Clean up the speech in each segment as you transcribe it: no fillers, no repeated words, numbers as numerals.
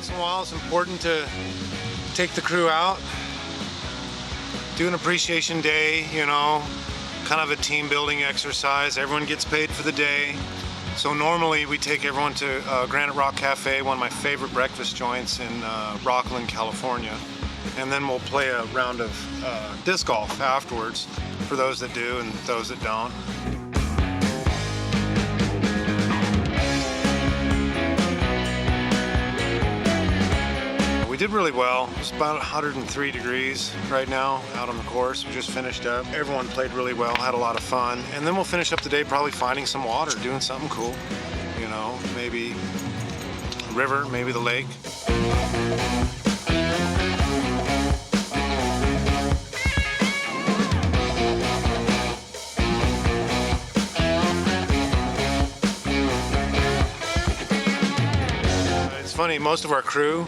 once in a while it's important to take the crew out, do an appreciation day, you know, kind of a team building exercise. Everyone gets paid for the day. So normally we take everyone to Granite Rock Cafe, one of my favorite breakfast joints in Rockland, California. And then we'll play a round of disc golf afterwards for those that do and those that don't. We did really well. It's about 103 degrees right now out on the course. We just finished up. Everyone played really well, had a lot of fun. And then we'll finish up the day probably finding some water, doing something cool. You know, maybe a river, maybe the lake. It's funny, most of our crew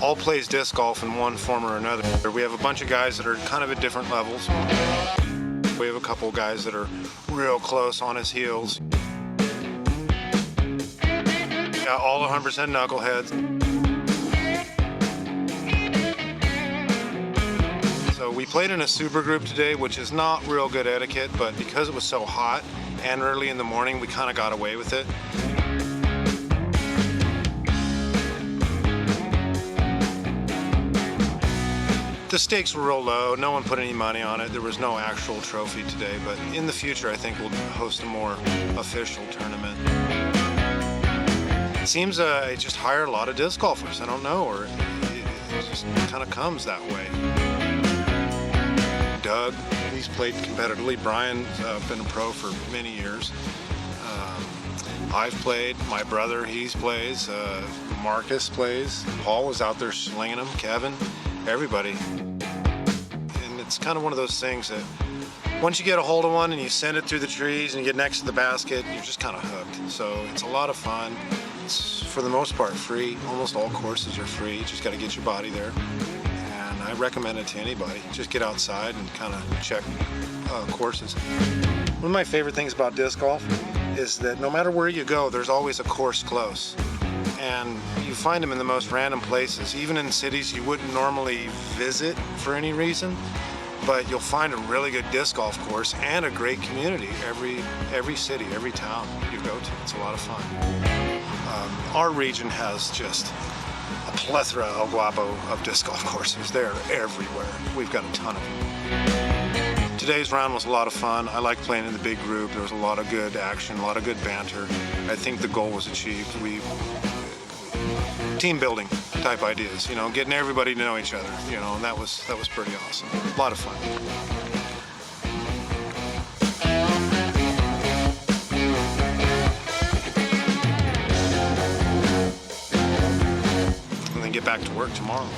all plays disc golf in one form or another. We have a bunch of guys that are kind of at different levels. We have a couple guys that are real close on his heels. Yeah, all 100% knuckleheads. So we played in a super group today, which is not real good etiquette, but because it was so hot and early in the morning, we kind of got away with it. The stakes were real low. No one put any money on it. There was no actual trophy today, but in the future, I think we'll host a more official tournament. It seems I just hire a lot of disc golfers. I don't know, or it just kind of comes that way. Doug, he's played competitively. Brian's been a pro for many years. I've played. My brother, he plays. Marcus plays. Paul was out there slinging them. Kevin. Everybody. And it's kind of one of those things that once you get a hold of one and you send it through the trees and you get next to the basket, you're just kind of hooked. So it's a lot of fun. It's for the most part free. Almost all courses are free. You just got to get your body there. And I recommend it to anybody. Just get outside and kind of check courses. One of my favorite things about disc golf is that no matter where you go, there's always a course close. And you find them in the most random places, even in cities you wouldn't normally visit for any reason, but you'll find a really good disc golf course and a great community every city, every town you go to. It's a lot of fun. Our region has just a plethora, El Guapo, of disc golf courses. They're everywhere. We've got a ton of them. Today's round was a lot of fun. I like playing in the big group. There was a lot of good action, a lot of good banter. I think the goal was achieved. Team building type ideas, you know, getting everybody to know each other, you know, and that was pretty awesome. A lot of fun. And then get back to work tomorrow.